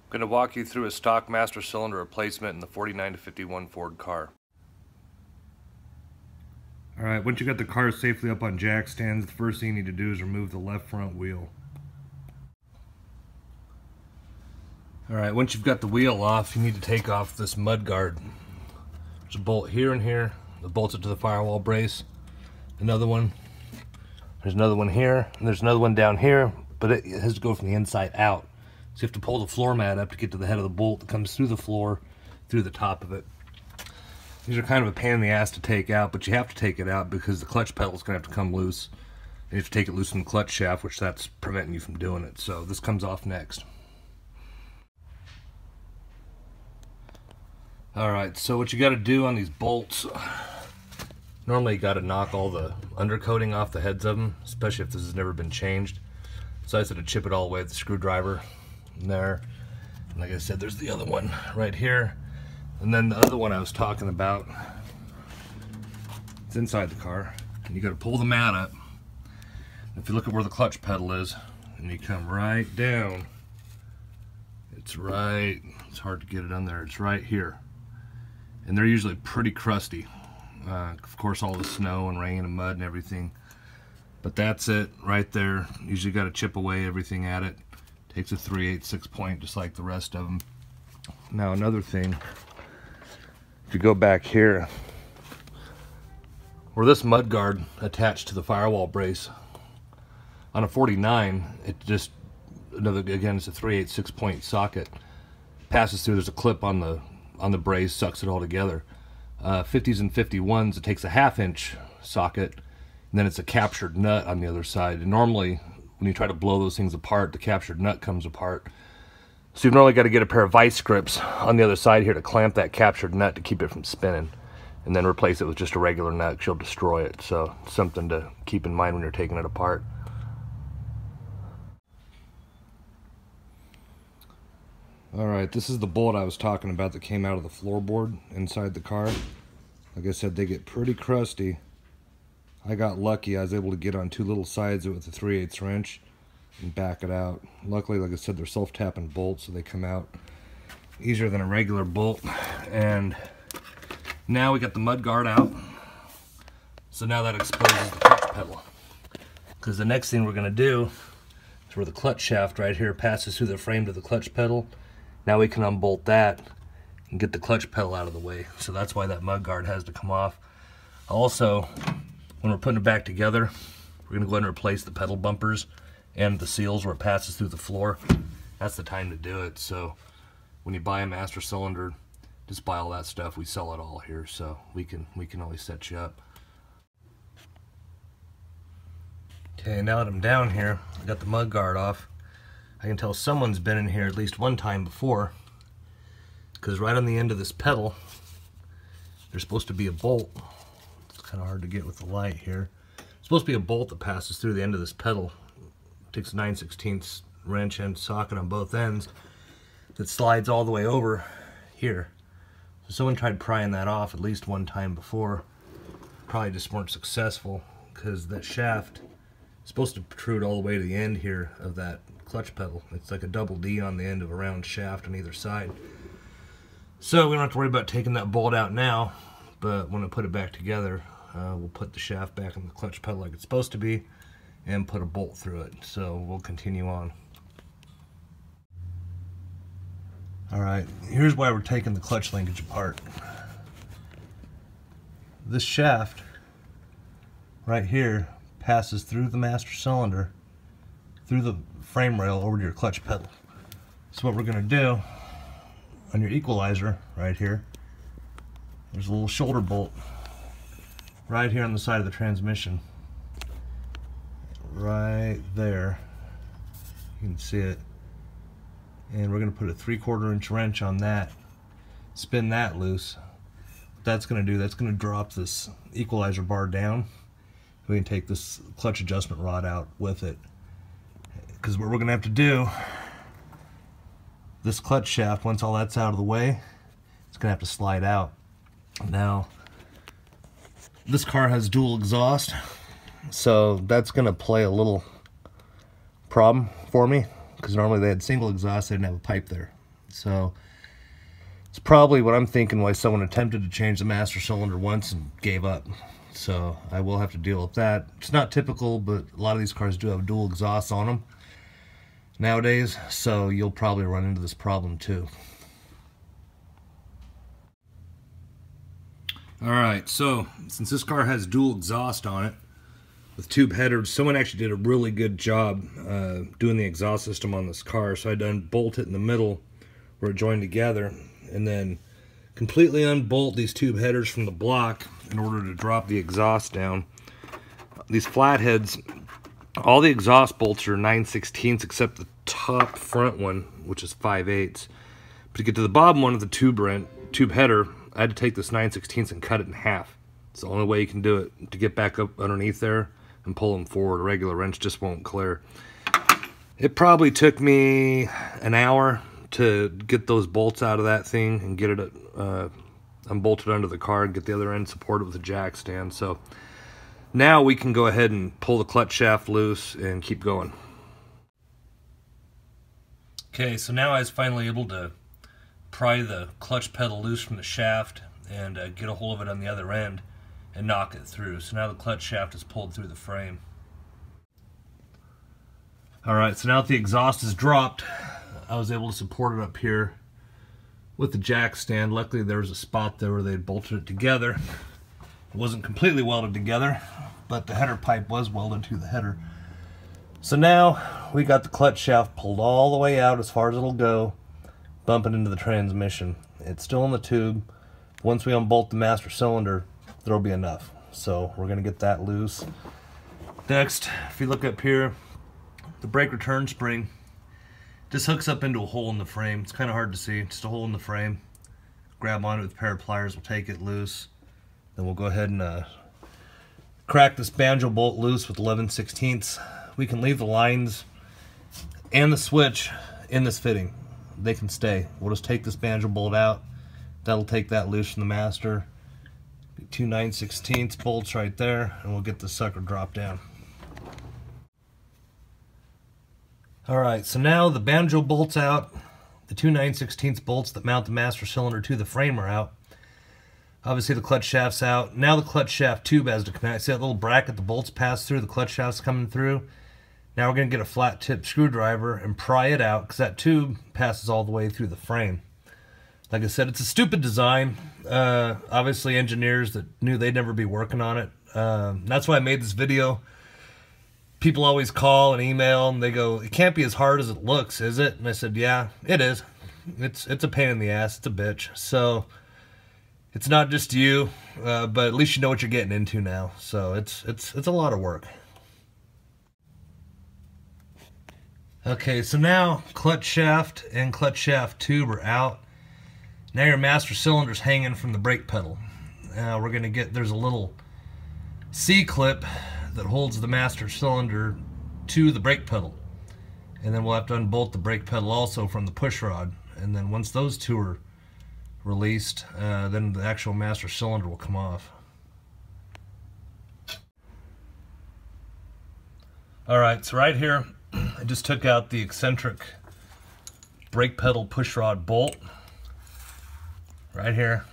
I'm going to walk you through a stock master cylinder replacement in the 49 to 51 Ford car. Alright, once you got the car safely up on jack stands, the first thing you need to do is remove the left front wheel. Alright, once you've got the wheel off, you need to take off this mud guard. There's a bolt here and here that bolts it to the firewall brace. Another one. There's another one here, and there's another one down here, but it has to go from the inside out. So you have to pull the floor mat up to get to the head of the bolt that comes through the floor, through the top of it. These are kind of a pain in the ass to take out, but you have to take it out because the clutch pedal is going to have to come loose. You have to take it loose from the clutch shaft, which that's preventing you from doing it. So this comes off next. Alright, so what you got to do on these bolts, normally you got to knock all the undercoating off the heads of them, especially if this has never been changed. So I said to chip it all away with the screwdriver in there. And like I said, there's the other one right here. And then the other one I was talking about, it's inside the car. And you got to pull the mat up. If you look at where the clutch pedal is, and you come right down, it's hard to get it on there, it's right here. And they're usually pretty crusty. Of course, all the snow and rain and mud and everything. But that's it right there. Usually got to chip away everything at it. Takes a 3/8 6-point just like the rest of them. Now another thing, if you go back here, where this mud guard attached to the firewall brace, on a 49, it just, again, it's a 3/8 6-point socket. Passes through, there's a clip on the brace, sucks it all together. 50s and 51s, it takes a 1/2 inch socket, and then it's a captured nut on the other side. And normally, when you try to blow those things apart, the captured nut comes apart. So you've normally got to get a pair of vice grips on the other side here to clamp that captured nut to keep it from spinning, and then replace it with just a regular nut because you'll destroy it. So something to keep in mind when you're taking it apart. Alright, this is the bolt I was talking about that came out of the floorboard inside the car. Like I said, they get pretty crusty. I got lucky. I was able to get on two little sides of it with a 3/8 wrench and back it out. Luckily, like I said, they're self-tapping bolts, so they come out easier than a regular bolt. And now we got the mud guard out. So now that exposes the clutch pedal. Because the next thing we're going to do is where the clutch shaft right here passes through the frame to the clutch pedal. Now we can unbolt that and get the clutch pedal out of the way. So that's why that mud guard has to come off. Also, when we're putting it back together, we're going to go ahead and replace the pedal bumpers and the seals where it passes through the floor. That's the time to do it. So when you buy a master cylinder, just buy all that stuff. We sell it all here, so we can always set you up. Okay, now that I'm down here, I got the mud guard off. I can tell someone's been in here at least one time before, because right on the end of this pedal, there's supposed to be a bolt. It's kind of hard to get with the light here. There's supposed to be a bolt that passes through the end of this pedal. It takes a 9/16 wrench and socket on both ends that slides all the way over here. So someone tried prying that off at least one time before. Probably just weren't successful, because that shaft is supposed to protrude all the way to the end here of that clutch pedal. It's like a double D on the end of a round shaft on either side. So we don't have to worry about taking that bolt out now, but when I put it back together, we'll put the shaft back in the clutch pedal like it's supposed to be and put a bolt through it. So we'll continue on. Alright, here's why we're taking the clutch linkage apart. This shaft right here passes through the master cylinder, through the frame rail over to your clutch pedal. So what we're going to do on your equalizer right here, there's a little shoulder bolt right here on the side of the transmission. Right there. You can see it. And we're going to put a 3/4 inch wrench on that, spin that loose. What that's going to do, that's going to drop this equalizer bar down. We can take this clutch adjustment rod out with it. Because what we're going to have to do, this clutch shaft, once all that's out of the way, it's going to have to slide out. Now, this car has dual exhaust, so that's going to play a little problem for me, because normally they had single exhaust, they didn't have a pipe there. So it's probably what I'm thinking why someone attempted to change the master cylinder once and gave up. So I will have to deal with that. It's not typical, but a lot of these cars do have dual exhausts on them nowadays, so you'll probably run into this problem too. Alright, so since this car has dual exhaust on it with tube headers, someone actually did a really good job doing the exhaust system on this car. So I done bolt it in the middle where it joined together, and then completely unbolt these tube headers from the block in order to drop the exhaust down. These flatheads, all the exhaust bolts are 9/16 except the top front one, which is 5/8. But to get to the bottom one of the tube header, I had to take this 9/16 and cut it in half. It's the only way you can do it, to get back up underneath there and pull them forward. A regular wrench just won't clear. It probably took me an hour to get those bolts out of that thing and get it unbolted under the car and get the other end supported with a jack stand. So now we can go ahead and pull the clutch shaft loose and keep going. Okay, so now I was finally able to pry the clutch pedal loose from the shaft and get a hold of it on the other end and knock it through. So now the clutch shaft is pulled through the frame. Alright, so now that the exhaust is dropped, I was able to support it up here with the jack stand. Luckily there was a spot there where they bolted it together. It wasn't completely welded together, but the header pipe was welded to the header. So now we got the clutch shaft pulled all the way out as far as it'll go, bumping into the transmission. It's still in the tube. Once we unbolt the master cylinder, there'll be enough. So we're going to get that loose. Next, if you look up here, the brake return spring just hooks up into a hole in the frame. It's kind of hard to see, just a hole in the frame. Grab on it with a pair of pliers, we'll take it loose. Then we'll go ahead and crack this banjo bolt loose with 11/16. We can leave the lines and the switch in this fitting. They can stay. We'll just take this banjo bolt out. That'll take that loose from the master. 2 9/16 bolts right there, and we'll get the sucker dropped down. Alright, so now the banjo bolt's out. The 2 9/16 bolts that mount the master cylinder to the frame are out. Obviously the clutch shaft's out. Now the clutch shaft tube has to connect. See that little bracket the bolts pass through? The clutch shaft's coming through. Now we're going to get a flat tip screwdriver and pry it out, because that tube passes all the way through the frame. Like I said, it's a stupid design. Obviously engineers that knew they'd never be working on it. That's why I made this video. People always call and email and they go, it can't be as hard as it looks, is it? And I said, yeah, it is. It's a pain in the ass. It's a bitch. So it's not just you, but at least you know what you're getting into now. So it's a lot of work. Okay, so now clutch shaft and clutch shaft tube are out. Now your master cylinder's hanging from the brake pedal. Now we're gonna there's a little C-clip that holds the master cylinder to the brake pedal. And then we'll have to unbolt the brake pedal also from the push rod. And then once those two are released, then the actual master cylinder will come off. Alright, so right here, I just took out the eccentric brake pedal push rod bolt. Right here.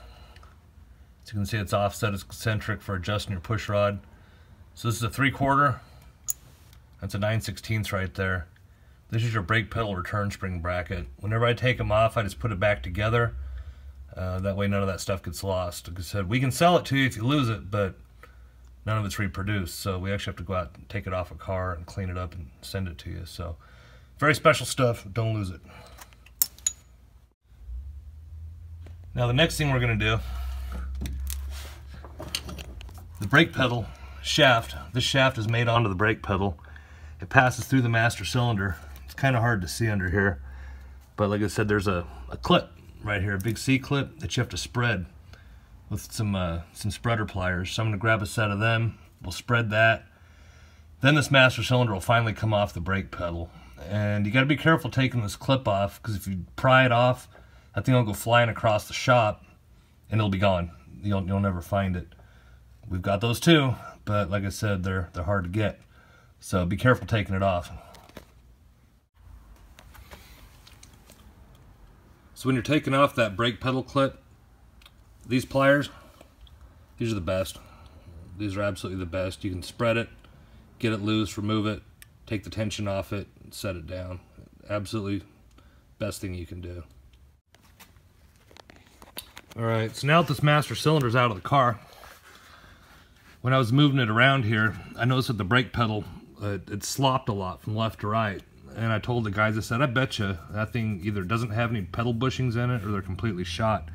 As you can see, it's offset, it's eccentric for adjusting your push rod. So this is a 3/4. That's a 9/16 right there. This is your brake pedal return spring bracket. Whenever I take them off, I just put it back together. That way none of that stuff gets lost. Like I said, we can sell it to you if you lose it, but none of it's reproduced. So we actually have to go out and take it off a car and clean it up and send it to you. So very special stuff. Don't lose it. Now the next thing we're going to do, the brake pedal shaft. This shaft is made onto the brake pedal. It passes through the master cylinder. It's kind of hard to see under here, but like I said, there's a clip right here, a big C-clip that you have to spread with some spreader pliers. So I'm going to grab a set of them. We'll spread that. Then this master cylinder will finally come off the brake pedal. And you got to be careful taking this clip off, because if you pry it off, that thing will go flying across the shop and it'll be gone. You'll never find it. We've got those too, but like I said, they're hard to get. So be careful taking it off. So when you're taking off that brake pedal clip, these pliers, these are the best. These are absolutely the best. You can spread it, get it loose, remove it, take the tension off it, and set it down. Absolutely best thing you can do. Alright, so now that this master cylinder is out of the car, when I was moving it around here, I noticed that the brake pedal, it slopped a lot from left to right. And I told the guys, I said, I bet you that thing either doesn't have any pedal bushings in it or they're completely shot.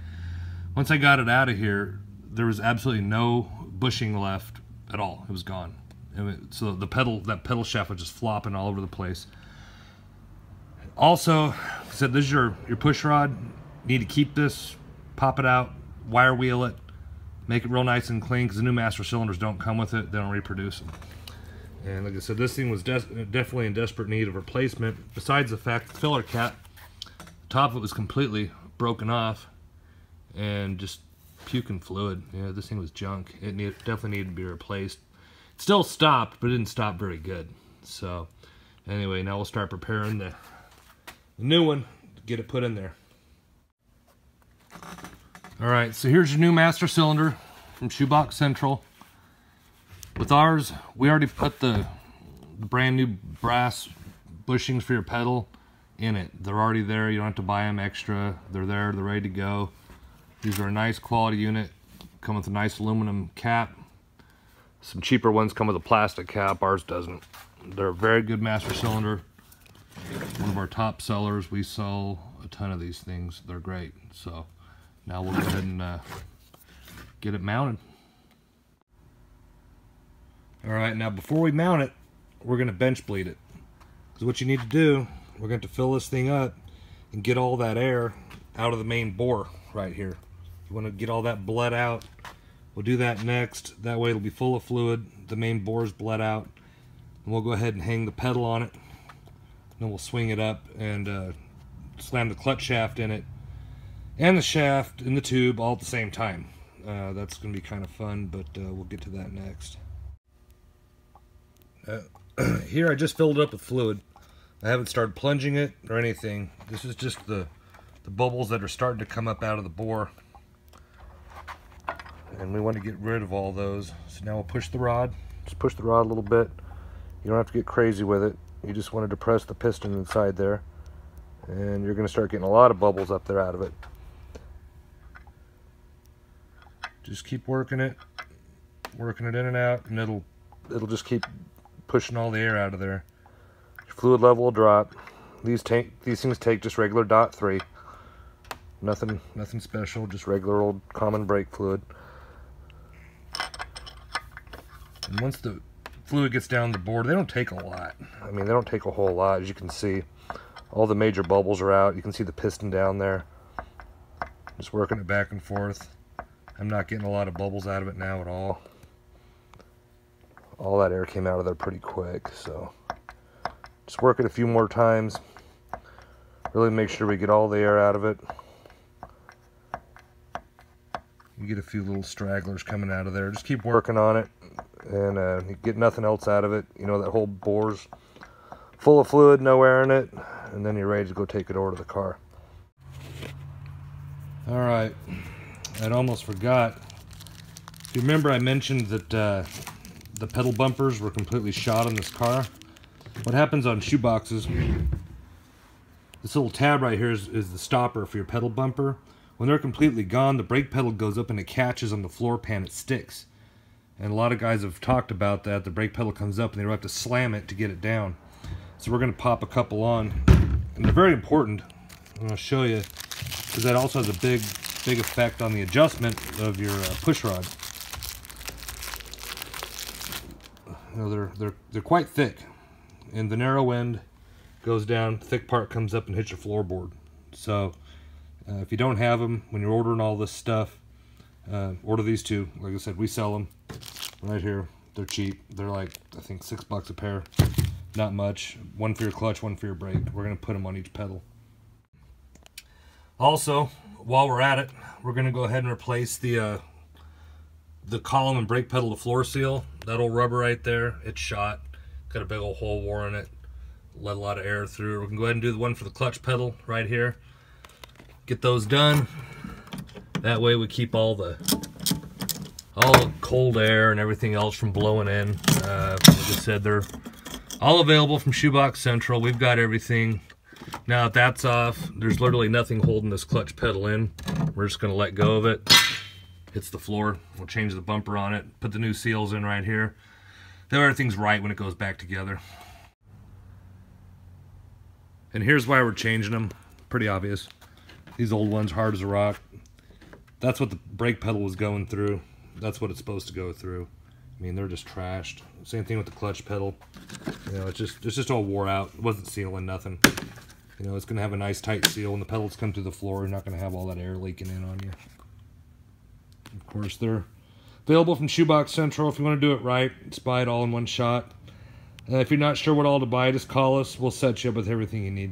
Once I got it out of here, there was absolutely no bushing left at all. It was gone. So the pedal, that pedal shaft was just flopping all over the place. Also, I said, this is your push rod. You need to keep this, pop it out, wire wheel it, make it real nice and clean, because the new master cylinders don't come with it. They don't reproduce them. And like I said, this thing was definitely in desperate need of replacement. Besides the fact the filler cap, the top of it was completely broken off and just puking fluid. Yeah, this thing was junk. It definitely needed to be replaced. It still stopped, but it didn't stop very good. So anyway, now we'll start preparing the new one to get it put in there. Alright, so here's your new master cylinder from Shoebox Central. With ours, we already put the brand new brass bushings for your pedal in it. They're already there. You don't have to buy them extra. They're there. They're ready to go. These are a nice quality unit. Come with a nice aluminum cap. Some cheaper ones come with a plastic cap. Ours doesn't. They're a very good master cylinder. One of our top sellers. We sell a ton of these things. They're great. So now we'll go ahead and get it mounted. Alright, now before we mount it, we're going to bench bleed it. Because what you need to do, we're going to fill this thing up and get all that air out of the main bore right here. You want to get all that bled out. We'll do that next. That way it'll be full of fluid. The main bore's bled out. And we'll go ahead and hang the pedal on it. Then we'll swing it up and slam the clutch shaft in it. And the shaft and the tube all at the same time. That's going to be kind of fun, but we'll get to that next. Here I just filled it up with fluid. I haven't started plunging it or anything. This is just the bubbles that are starting to come up out of the bore. And we want to get rid of all those. So now we'll push the rod. Just push the rod a little bit. You don't have to get crazy with it. You just want to depress the piston inside there. And you're going to start getting a lot of bubbles up there out of it. Just keep working it in and out, and it'll just keep pushing all the air out of there. Your fluid level will drop. These things take just regular .3. Nothing special, just regular old common brake fluid. And once the fluid gets down the board, they don't take a lot. I mean, they don't take a whole lot. As you can see, all the major bubbles are out. You can see the piston down there. Just working it back and forth. I'm not getting a lot of bubbles out of it now at all. All that air came out of there pretty quick, so just work it a few more times. Really make sure we get all the air out of it. You get a few little stragglers coming out of there. Just keep working on it, and you get nothing else out of it. You know, that whole bore's full of fluid, no air in it, and then you're ready to go take it over to the car. All right, I'd almost forgot. If you remember, I mentioned that the pedal bumpers were completely shot on this car. What happens on shoeboxes, this little tab right here is the stopper for your pedal bumper. When they're completely gone, the brake pedal goes up and it catches on the floor pan, it sticks. And a lot of guys have talked about that. The brake pedal comes up and they have to slam it to get it down. So we're going to pop a couple on. And they're very important. I'm going to show you, because that also has a big effect on the adjustment of your push rod. You know, they're quite thick, and the narrow end goes down, thick part comes up and hits your floorboard. So if you don't have them when you're ordering all this stuff, order these two. Like I said, we sell them right here. They're cheap. They're like, I think, $6 a pair. Not much. One for your clutch, one for your brake. We're going to put them on each pedal. Also, while we're at it, we're going to go ahead and replace the column and brake pedal to floor seal. That old rubber right there, it's shot. Got a big old hole wore in it. Let a lot of air through. We can go ahead and do the one for the clutch pedal right here. Get those done. That way we keep all the cold air and everything else from blowing in. Like I said, they're all available from Shoebox Central. We've got everything. Now if that's off, there's literally nothing holding this clutch pedal in. We're just going to let go of it. Hits the floor. We'll change the bumper on it. Put the new seals in right here. Then everything's right when it goes back together. And here's why we're changing them. Pretty obvious. These old ones, hard as a rock. That's what the brake pedal was going through. That's what it's supposed to go through. I mean, they're just trashed. Same thing with the clutch pedal. You know, it's just all wore out. It wasn't sealing nothing. You know, it's going to have a nice tight seal. When the pedals come through the floor, you're not going to have all that air leaking in on you. Of course, they're available from Shoebox Central. If you want to do it right, just buy it all in one shot. If you're not sure what all to buy, just call us. We'll set you up with everything you need.